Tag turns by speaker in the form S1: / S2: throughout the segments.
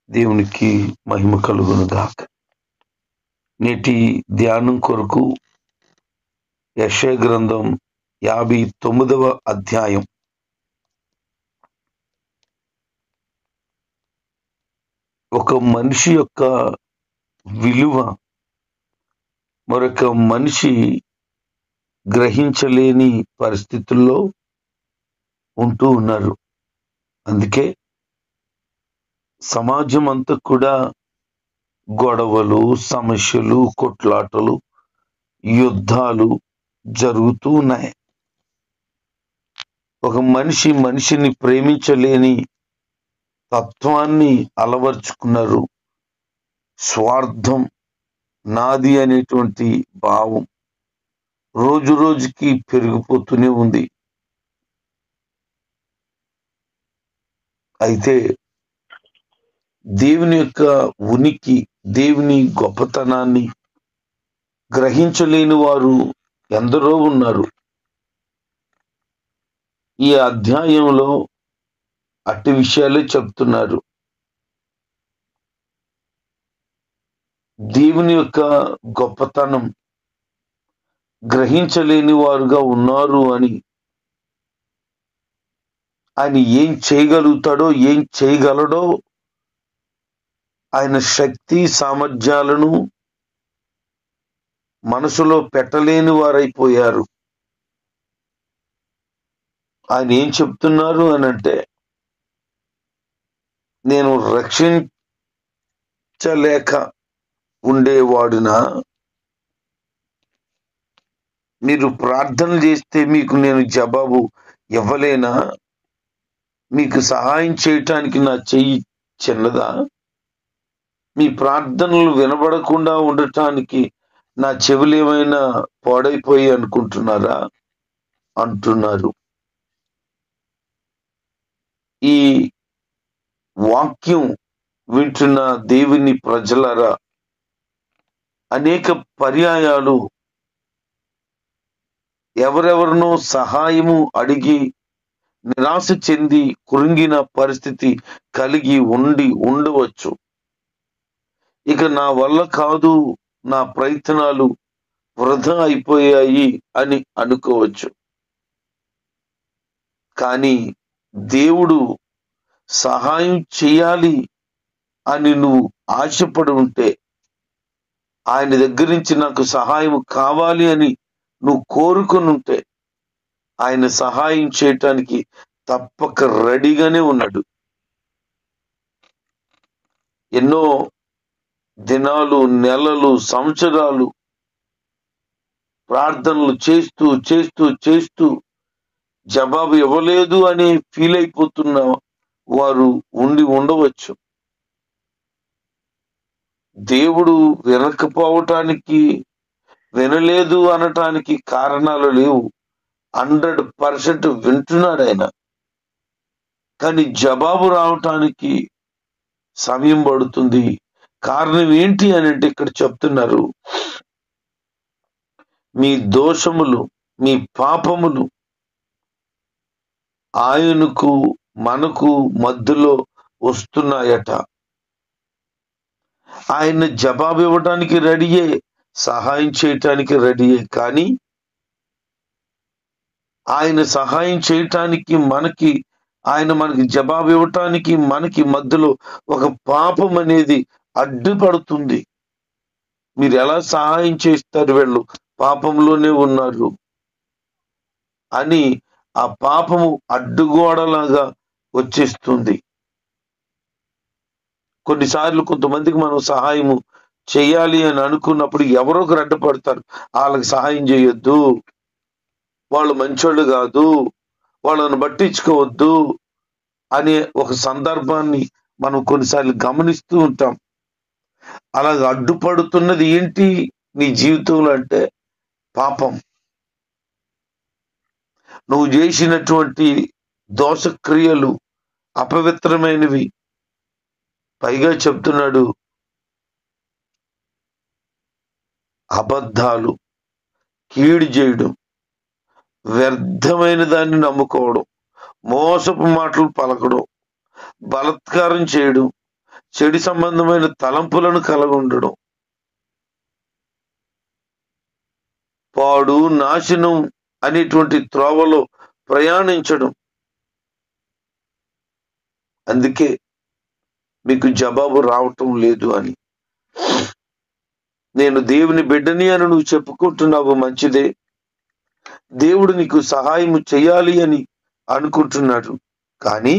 S1: దేవునికి మహిమ కలుగును గాక. నేటి ధ్యానం కొరకు యెషయా గ్రంథం 59వ అధ్యాయం. ఒక మనిషి యొక్క విలువ మరొక మనిషి గ్రహించలేని పరిస్థితుల్లో ఉంటూ ఉన్నారు. అందుకే సమాజం అంతా కూడా గొడవలు, సమస్యలు, కొట్లాటలు, యుద్ధాలు జరుగుతూ ఉన్నాయి. ఒక మనిషి మనిషిని ప్రేమించలేని తత్వాన్ని అలవర్చుకున్నారు. స్వార్థం, నాది అనేటువంటి భావం రోజు రోజుకి పెరిగిపోతూనే ఉంది. అయితే దేవుని యొక్క ఉనికి, దేవుని గొప్పతనాన్ని గ్రహించలేని వారు ఎందరో ఉన్నారు. ఈ అధ్యాయంలో అట్టి విషయాలే చెప్తున్నారు. దేవుని యొక్క గొప్పతనం గ్రహించలేని వారుగా ఉన్నారు అని, ఆయన ఏం చేయగలుగుతాడో, ఏం చేయగలడో, ఆయన శక్తి సామర్థ్యాలను మనసులో పెట్టలేని వారైపోయారు. ఆయన ఏం చెప్తున్నారు అని అంటే, నేను రక్షించలేక ఉండేవాడునా, మీరు ప్రార్థన చేస్తే మీకు నేను జవాబు ఇవ్వలేనా, మీకు సహాయం చేయటానికి నా చెయ్యి చిన్నదా, మీ ప్రార్థనలు వినబడకుండా ఉండటానికి నా చెవులు ఏమైనా పాడైపోయి అనుకుంటున్నారా అంటున్నారు. ఈ వాక్యం వింటున్న దేవుని ప్రజలారా, అనేక పర్యాయాలు ఎవరెవరినో సహాయము అడిగి నిరాశ చెంది కృంగిన పరిస్థితి కలిగి ఉండవచ్చు. ఇక నా వల్ల కాదు, నా ప్రయత్నాలు వృధా అయిపోయాయి అని అనుకోవచ్చు. కానీ దేవుడు సహాయం చేయాలి అని నువ్వు ఆశపడి ఉంటే, ఆయన దగ్గర నుంచి నాకు సహాయం కావాలి అని నువ్వు కోరుకుని ఉంటే, ఆయన సహాయం చేయటానికి తప్పక రెడీగానే ఉన్నాడు. ఎన్నో దినాలు, నెలలు, సంవత్సరాలు ప్రార్థనలు చేస్తూ చేస్తూ చేస్తూ జవాబు ఇవ్వలేదు అని ఫీల్ అయిపోతున్న వారు ఉండవచ్చు. దేవుడు వినకపోవటానికి, వినలేదు అనటానికి కారణాలు లేవు. 100% వింటున్నాడు ఆయన. కానీ జవాబు రావటానికి సమయం పడుతుంది. కారణం ఏంటి అని అంటే ఇక్కడ చెప్తున్నారు, మీ దోషములు, మీ పాపములు ఆయనకు మనకు మధ్యలో వస్తున్నాయట. ఆయన జవాబు ఇవ్వటానికి రెడీయే, సహాయం చేయటానికి రెడీయే. కానీ ఆయన సహాయం చేయటానికి ఆయన మనకి జవాబు ఇవ్వటానికి మనకి మధ్యలో ఒక పాపం అనేది అడ్డుపడుతుంది. మీరు ఎలా సహాయం చేస్తారు, వీళ్ళు పాపంలోనే ఉన్నారు అని ఆ పాపము అడ్డుగోడలాగా వచ్చేస్తుంది. కొన్నిసార్లు కొంతమందికి మనం సహాయము చేయాలి అని అనుకున్నప్పుడు ఎవరో ఒకరు అడ్డుపడతారు. వాళ్ళకి సహాయం చేయొద్దు, వాళ్ళు మంచోళ్ళు కాదు, వాళ్ళని పట్టించుకోవద్దు అనే ఒక సందర్భాన్ని మనం కొన్నిసార్లు గమనిస్తూ ఉంటాం. అలాగ అడ్డుపడుతున్నది ఏంటి నీ జీవితంలో అంటే పాపం. నువ్వు చేసినటువంటి దోషక్రియలు అపవిత్రమైనవి. పైగా చెప్తున్నాడు, అబద్ధాలు, కీడు చేయడం, వ్యర్థమైన దాన్ని నమ్ముకోవడం, మోసపు మాటలు పలకడం, బలాత్కారం చేయడం, చెడు సంబంధమైన తలంపులను కలిగి ఉండడం, పాడు నాశనం అనేటువంటి త్రోవలో ప్రయాణించడం. అందుకే మీకు జవాబు రావటం లేదు అని. నేను దేవుని బిడ్డని అని నువ్వు చెప్పుకుంటున్నావు, మంచిదే. దేవుడు నీకు సహాయం చేయాలి అని అనుకుంటున్నాడు. కానీ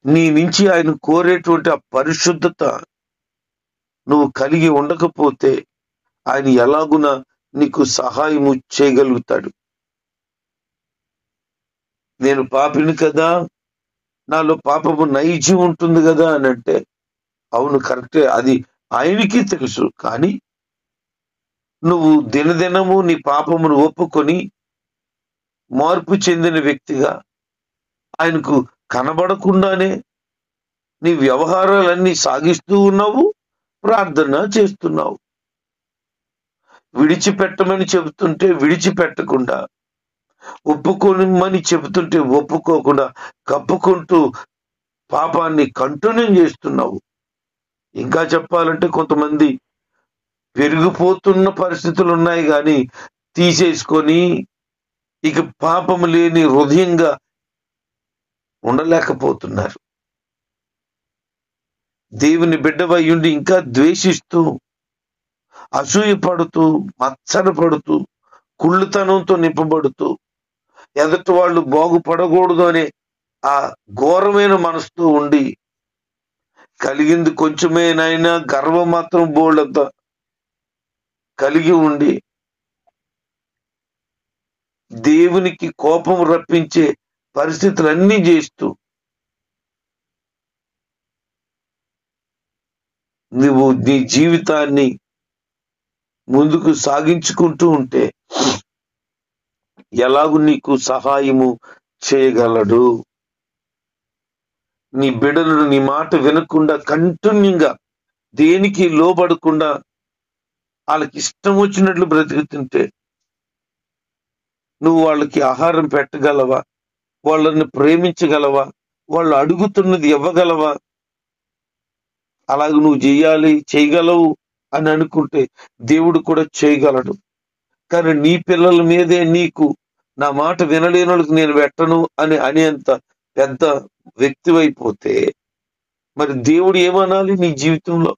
S1: నీ నుంచి ఆయన కోరేటువంటి ఆ పరిశుద్ధత నువ్వు కలిగి ఉండకపోతే ఆయన ఎలాగున నీకు సహాయము చేయగలుగుతాడు? నేను పాపిని కదా, నాలో పాపము నైజం ఉంటుంది కదా అని అంటే, అవును, కరెక్టే, అది ఆయనకి తెలుసు. కానీ నువ్వు దినదినము నీ పాపమును ఒప్పుకొని మార్పు చెందిన వ్యక్తిగా ఆయనకు కనబడకుండానే నీ వ్యవహారాలన్నీ సాగిస్తూ ఉన్నావు, ప్రార్థన చేస్తున్నావు. విడిచిపెట్టమని చెబుతుంటే విడిచిపెట్టకుండా, ఒప్పుకోమని చెబుతుంటే ఒప్పుకోకుండా కప్పుకుంటూ పాపాన్ని కంటిన్యూ చేస్తున్నావు. ఇంకా చెప్పాలంటే కొంతమంది పెరిగిపోతున్న పరిస్థితులు ఉన్నాయి, కానీ తీసేసుకొని ఇక పాపము లేని హృదయంగా ఉండలేకపోతున్నారు. దేవుని బిడ్డవై ఉండి ఇంకా ద్వేషిస్తూ, అసూయపడుతూ, మత్సరపడుతూ, కుళ్ళుతనంతో నింపబడుతూ, ఎదుటి వాళ్ళు బాగుపడకూడదు అనే ఆ ఘోరమైన మనసుతో ఉండి, కలిగింది కొంచెమేనైనా గర్వం మాత్రం బోళ్ళంత కలిగి ఉండి, దేవునికి కోపం రప్పించే పరిస్థితులన్నీ చేస్తూ నువ్వు నీ జీవితాన్ని ముందుకు సాగించుకుంటూ ఉంటే ఎలాగూ నీకు సహాయము చేయగలడు? నీ బిడ్డలను నీ మాట వినకుండా కంటిన్యూగా దేనికి లోబడకుండా వాళ్ళకి ఇష్టం వచ్చినట్లు బ్రతుకుతుంటే నువ్వు వాళ్ళకి ఆహారం పెట్టగలవా? వాళ్ళని ప్రేమించగలవా? వాళ్ళు అడుగుతున్నది ఇవ్వగలవా? అలాగే నువ్వు చేయగలవు అని అనుకుంటే దేవుడు కూడా చేయగలడు. కానీ నీ పిల్లల మీదే నీకు నా మాట వినలేని వాళ్ళకి నేను పెట్టను అనేంత పెద్ద వ్యక్తివైపోతే మరి దేవుడు ఏమనాలి నీ జీవితంలో?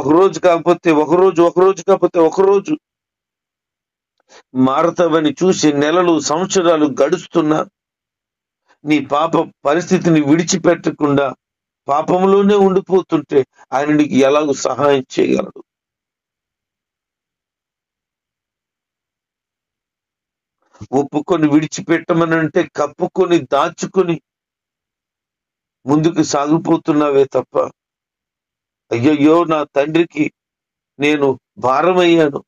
S1: ఒకరోజు కాకపోతే ఒకరోజు మారతావని చూసి నెలలు సంవత్సరాలు గడుస్తున్నా నీ పాప పరిస్థితిని విడిచిపెట్టకుండా పాపంలోనే ఉండిపోతుంటే ఆయన నీకు ఎలాగో సహాయం చేయగలడు? ఒప్పుకొని విడిచిపెట్టమని అంటే కప్పుకొని దాచుకొని ముందుకు సాగిపోతున్నావే తప్ప, అయ్యయ్యో నా తండ్రికి నేను భారమయ్యాను,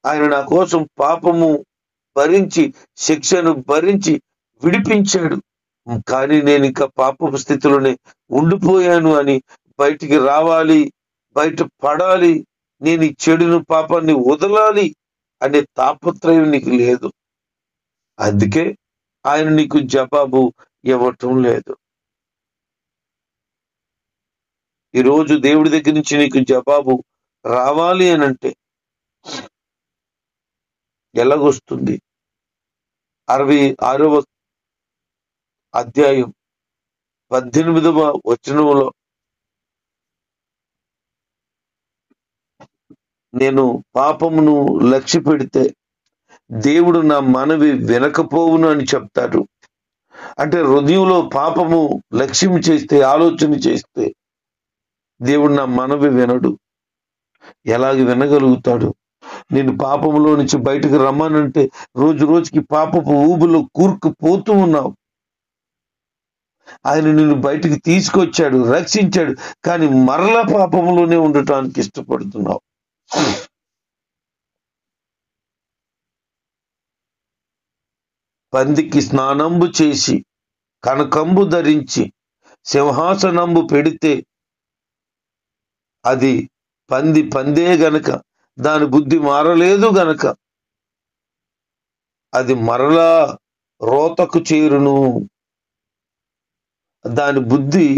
S1: ఆయన నా కోసం పాపము భరించి శిక్షను భరించి విడిపించాడు, కానీ నేను ఇంకా పాపపు స్థితిలోనే ఉండిపోయాను అని బయటికి రావాలి, బయట పడాలి, నేను ఈ చెడును పాపాన్ని వదలాలి అనే తాపత్రయం నీకు లేదు. అందుకే ఆయన నీకు జవాబు ఇవ్వటం లేదు. ఈరోజు దేవుడి దగ్గర నుంచి నీకు జవాబు రావాలి అని అంటే ఎలాగొస్తుంది? 66వ అధ్యాయం 18వ వచనంలో, నేను పాపమును లక్ష్య పెడితే దేవుడు నా మనవి వినకపోవును అని చెప్తాడు. అంటే హృదయంలో పాపము లక్ష్యం చేస్తే, ఆలోచన చేస్తే దేవుడు నా మనవి వినడు. ఎలాగ వినగలుగుతాడు? నేను పాపంలో నుంచి బయటకు రమ్మనంటే రోజు రోజుకి పాపపు ఊబులో కూరుకుపోతూ ఉన్నావు. ఆయన నిన్ను బయటికి తీసుకొచ్చాడు, రక్షించాడు, కానీ మరలా పాపంలోనే ఉండటానికి ఇష్టపడుతున్నావు. పందికి స్నానంబు చేసి కనకంబు ధరించి సింహాసనంబు పెడితే అది పందే గనక దాని బుద్ధి మారలేదు గనక అది మరలా రోతకు చేరును. దాని బుద్ధి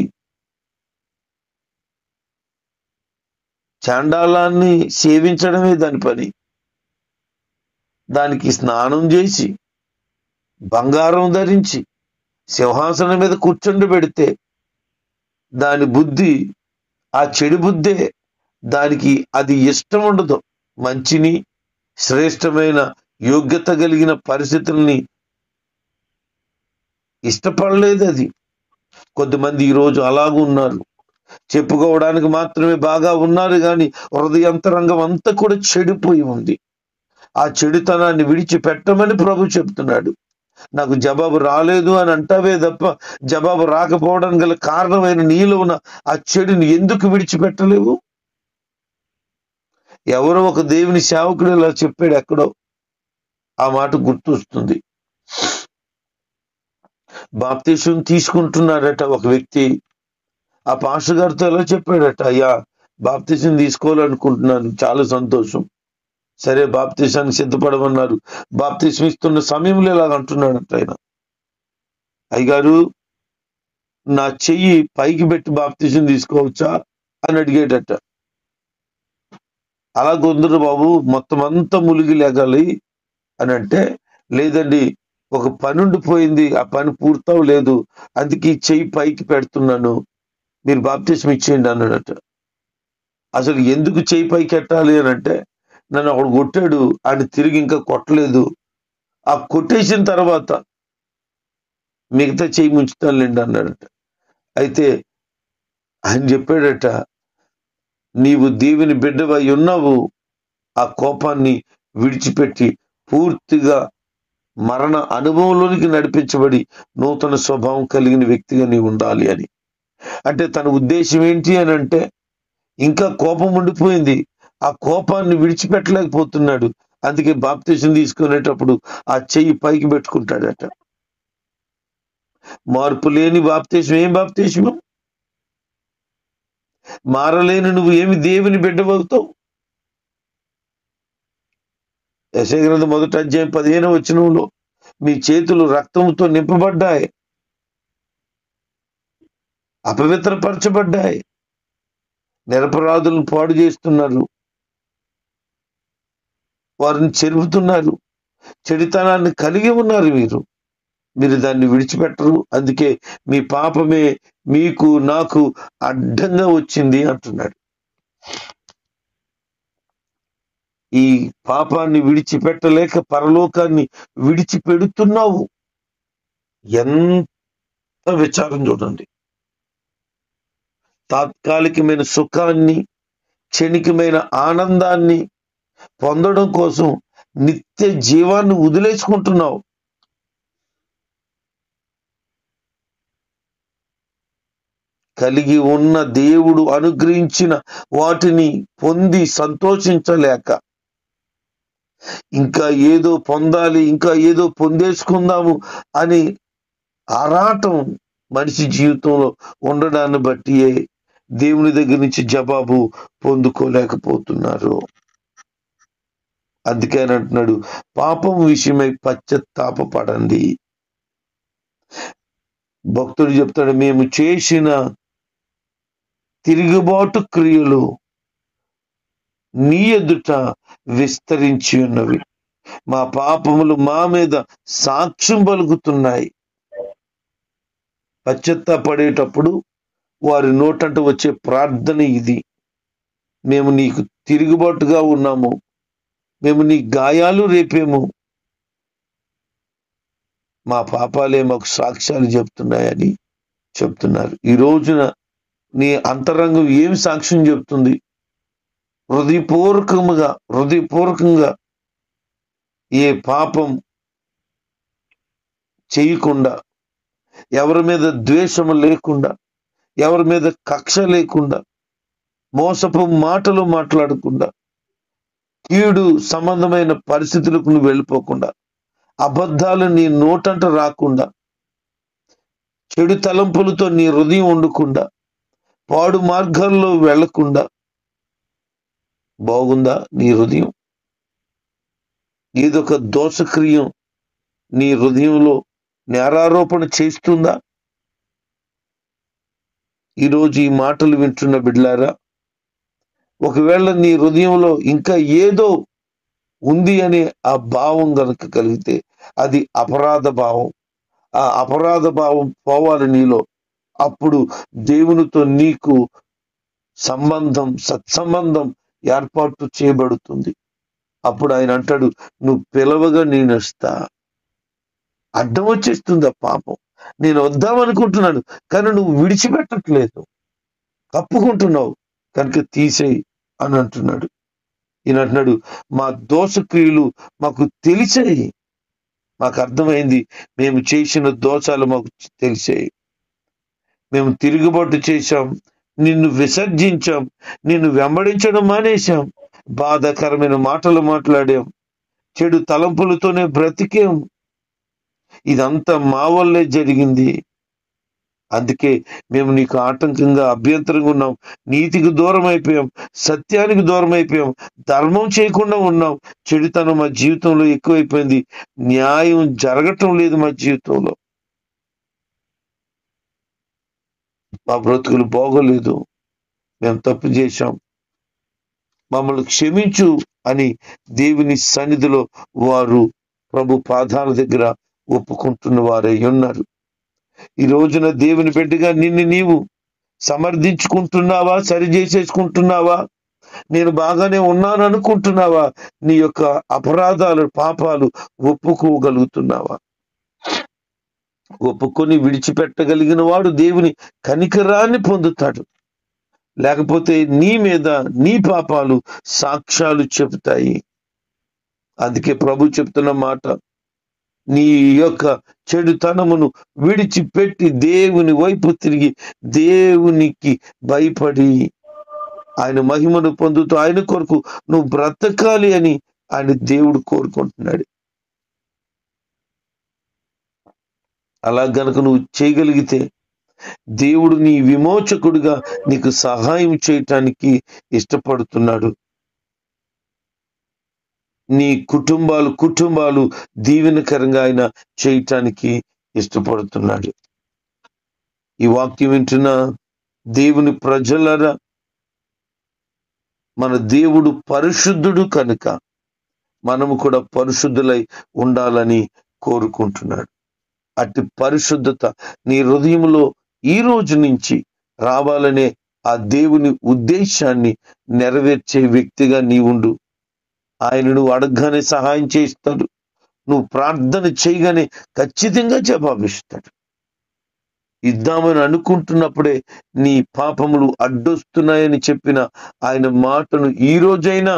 S1: చాండాలాన్ని సేవించడమే దాని పని. దానికి స్నానం చేసి బంగారం ధరించి సింహాసనం మీద కూర్చుండి పెడితే దాని బుద్ధి ఆ చెడు బుద్ధే. దానికి అది ఇష్టం ఉండదు. మంచిని, శ్రేష్టమైన యోగ్యత కలిగిన పరిస్థితుల్ని ఇష్టపడలేదు అది. కొద్దిమంది ఈరోజు అలాగూ ఉన్నారు. చెప్పుకోవడానికి మాత్రమే బాగా ఉన్నారు, కానీ హృదయంతరంగం అంతా కూడా చెడిపోయి ఉంది. ఆ చెడుతనాన్ని విడిచిపెట్టమని ప్రభు చెప్తున్నాడు. నాకు జవాబు రాలేదు అని అంటావే తప్ప జవాబు రాకపోవడానికి గల కారణమైన నీలో ఉన్న ఆ చెడుని ఎందుకు విడిచిపెట్టలేవు? ఎవరో ఒక దేవుని సేవకుడు ఇలా చెప్పాడు, ఎక్కడో ఆ మాట గుర్తొస్తుంది. బాప్తిసం తీసుకుంటున్నాడట ఒక వ్యక్తి. ఆ పాస్టర్ గారితో ఎలా చెప్పాడట, అయ్యా బాప్తిసం తీసుకోవాలనుకుంటున్నాను, చాలా సంతోషం, సరే బాప్తిసానికి సిద్ధపడమన్నారు. బాప్తిసం ఇస్తున్న సమయంలో ఇలాగ అంటున్నాడట ఆయన, అయ్యగారు నా చెయ్యి పైకి పెట్టి బాప్తిసం తీసుకోవచ్చా అని అడిగేటట. అలా కొందరు బాబు మొత్తం అంతా ములిగి లేగాలి అని అంటే, లేదండి ఒక పని ఉండిపోయింది, ఆ పని పూర్తవలేదు, అందుకే ఈ చెయ్యి పైకి పెడుతున్నాను, మీరు బాప్తిసం ఇచ్చేయండి అన్నాడట. అసలు ఎందుకు చెయ్యి పైకి ఎట్టాలి అని అంటే, నన్ను ఒకడు కొట్టాడు, ఆయన తిరిగి ఇంకా కొట్టలేదు, ఆ కొట్టేసిన తర్వాత మిగతా చెయ్యి ముంచుతానులేండి అన్నాడట. అయితే ఆయన చెప్పాడట, నీవు దేవుని బిడ్డవై ఉన్నావు, ఆ కోపాన్ని విడిచిపెట్టి పూర్తిగా మరణ అనుభవంలోనికి నడిపించబడి నూతన స్వభావం కలిగిన వ్యక్తిగా నీవు ఉండాలి అని. అంటే తన ఉద్దేశం ఏంటి అని అంటే, ఇంకా కోపం ఉండిపోయింది, ఆ కోపాన్ని విడిచిపెట్టలేకపోతున్నాడు, అందుకే బాప్తిసం తీసుకునేటప్పుడు ఆ చెయ్యి పైకి పెట్టుకుంటాడట. మార్పు లేని బాప్తిసం ఏం బాప్తిసము? మారలేని నువ్వు ఏమి దేవుని బిడ్డవవుతావు? యెషయా గ్రంథం 1వ అధ్యాయం 15వ వచనంలో, మీ చేతులు రక్తంతో నింపబడ్డాయి, అపవిత్రపరచబడ్డాయి, నిరపరాధులను పాడు చేస్తున్నారు, వారిని చెరుపుతున్నారు, చెడితనాన్ని కలిగి ఉన్నారు మీరు దాన్ని విడిచిపెట్టరు, అందుకే మీ పాపమే మీకు నాకు అడ్డంగా వచ్చింది అంటున్నాడు. ఈ పాపాన్ని విడిచిపెట్టలేక పరలోకాన్ని విడిచిపెడుతున్నావు. ఎంత విచారం చూడండి. తాత్కాలికమైన సుఖాన్ని, క్షణికమైన ఆనందాన్ని పొందడం కోసం నిత్య జీవాన్ని వదిలేసుకుంటున్నావు. కలిగి ఉన్న దేవుడు అనుగ్రహించిన వాటిని పొంది సంతోషించలేక ఇంకా ఏదో పొందాలి, ఇంకా ఏదో పొందేసుకుందాము అని ఆరాటం మనిషి జీవితంలో ఉండడాన్ని బట్టియే దేవుని దగ్గర నుంచి జవాబు పొందుకోలేకపోతున్నారు. అందుకే అంటున్నాడు, పాపం విషయమై పశ్చాత్తాపపడండి. భక్తుడు చెప్తాడు, మేము చేసిన తిరుగుబాటు క్రియలు నీ ఎదుట విస్తరించి ఉన్నవి, మా పాపములు మా మీద సాక్ష్యం పలుకుతున్నాయి. పశ్చాత్తాపడేటప్పుడు వారి నోటంట వచ్చే ప్రార్థన ఇది, మేము నీకు తిరుగుబాటుగా ఉన్నాము, మేము నీ గాయాలు రేపేము, మా పాపాలే మాకు సాక్ష్యాలు చెప్తున్నాయని చెప్తున్నారు. ఈ రోజున నీ అంతరంగం ఏం సాక్ష్యం చెప్తుంది? హృదయపూర్వకంగా ఏ పాపం చేయకుండా, ఎవరి మీద ద్వేషము లేకుండా, ఎవరి మీద కక్ష లేకుండా, మోసపు మాటలు మాట్లాడకుండా, కీడు సంబంధమైన పరిస్థితులకు నువ్వు వెళ్ళిపోకుండా, అబద్ధాలు నీ నోటంట రాకుండా, చెడు తలంపులతో నీ హృదయం ఉండకుండా, పాడు మార్గాల్లో వెళ్లకుండా, బాగుందా నీ హృదయం? ఏదొక దోషక్రియం నీ హృదయంలో నేరారోపణ చేస్తుందా? ఈరోజు ఈ మాటలు వింటున్న బిడ్డలారా, ఒకవేళ నీ హృదయంలో ఇంకా ఏదో ఉంది అనే ఆ భావం గనుక కలిగితే అది అపరాధ భావం. ఆ అపరాధ భావం పోవాలి నీలో. అప్పుడు దేవునితో నీకు సత్సంబంధం ఏర్పాటు చేయబడుతుంది. అప్పుడు ఆయన అంటాడు, నువ్వు పిలవగా నేను వస్తా. అడ్డం వచ్చేస్తుంది ఆ పాపం. నేను వద్దామనుకుంటున్నాను, కానీ నువ్వు విడిచిపెట్టట్లేదు, కప్పుకుంటున్నావు, కనుక తీసేయి అని అంటున్నాడు. ఈయన అంటున్నాడు, మా దోషక్రియలు మాకు తెలిసాయి, మాకు అర్థమైంది, మేము చేసిన దోషాలు మాకు తెలిసాయి, మేము తిరుగుబాటు చేశాం, నిన్ను విసర్జించాం, నిన్ను వెంబడించడం మానేశాం, బాధాకరమైన మాటలు మాట్లాడాం, చెడు తలంపులతోనే బ్రతికాం, ఇదంతా మా వల్లే జరిగింది. అందుకే మేము నీకు ఆటంకంగా అభ్యంతరంగా ఉన్నాం, నీతికి దూరం అయిపోయాం, సత్యానికి దూరం అయిపోయాం, ధర్మం చేయకుండా ఉన్నాం, చెడుతనం మా జీవితంలో ఎక్కువైపోయింది, న్యాయం జరగటం లేదు మా జీవితంలో, మా బ్రతుకులు బాగోలేదు, మేము తప్పు చేశాం, మమ్మల్ని క్షమించు అని దేవుని సన్నిధిలో వారు ప్రభు పాదాల దగ్గర ఒప్పుకుంటున్న వారై ఉన్నారు. ఈ రోజున దేవుని బిడ్డగా నిన్ను నీవు సమర్థించుకుంటున్నావా, సరి చేసేసుకుంటున్నావా, నేను బాగానే ఉన్నాను అనుకుంటున్నావా, నీ యొక్క అపరాధాలు పాపాలు ఒప్పుకోగలుగుతున్నావా? ఒప్పుకొని విడిచిపెట్టగలిగిన వాడు దేవుని కనికరాన్ని పొందుతాడు. లేకపోతే నీ మీద నీ పాపాలు సాక్ష్యాలు చెబుతాయి. అందుకే ప్రభు చెప్తున్న మాట, నీ యొక్క చెడుతనమును విడిచిపెట్టి దేవుని వైపు తిరిగి దేవునికి భయపడి ఆయన మహిమను పొందుతూ ఆయన కొరకు నువ్వు బ్రతకాలి అని ఆయన దేవుడు కోరుకుంటున్నాడు. అలా గనక నువ్వు చేయగలిగితే దేవుడు నీ విమోచకుడిగా నీకు సహాయం చేయటానికి ఇష్టపడుతున్నాడు. నీ కుటుంబాలు దీవెనకరంగా ఆయన చేయటానికి ఇష్టపడుతున్నాడు. ఈ వాక్యం వింటున్న దేవుని ప్రజలరా, మన దేవుడు పరిశుద్ధుడు కనుక మనము కూడా పరిశుద్ధులై ఉండాలని కోరుకుంటున్నాడు. అట్టి పరిశుద్ధత నీ హృదయంలో ఈ రోజు నుంచి రావాలనే ఆ దేవుని ఉద్దేశాన్ని నెరవేర్చే వ్యక్తిగా నీ ఉండు. ఆయన నువ్వు అడగగానే సహాయం చేస్తాడు, నువ్వు ప్రార్థన చేయగానే ఖచ్చితంగా జవాబిస్తాడు. ఇద్దామని అనుకుంటున్నప్పుడే నీ పాపములు అడ్డొస్తున్నాయని చెప్పిన ఆయన మాటను ఈ రోజైనా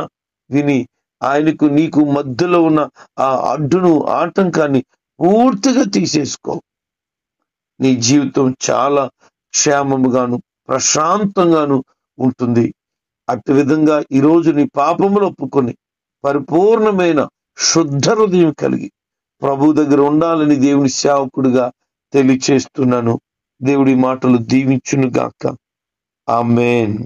S1: విని ఆయనకు నీకు మధ్యలో ఉన్న ఆ అడ్డును ఆటంకాన్ని పూర్తిగా తీసేసుకో. నీ జీవితం చాలా క్షేమముగాను ప్రశాంతంగాను ఉంటుంది. అట్టి విధంగా ఈరోజు నీ పాపములు ఒప్పుకొని పరిపూర్ణమైన శుద్ధ హృదయం కలిగి ప్రభు దగ్గర ఉండాలని దేవుని సేవకుడిగా తెలియచేస్తున్నాను. దేవుడి మాటలు దీవించును గాక. ఆమేన్.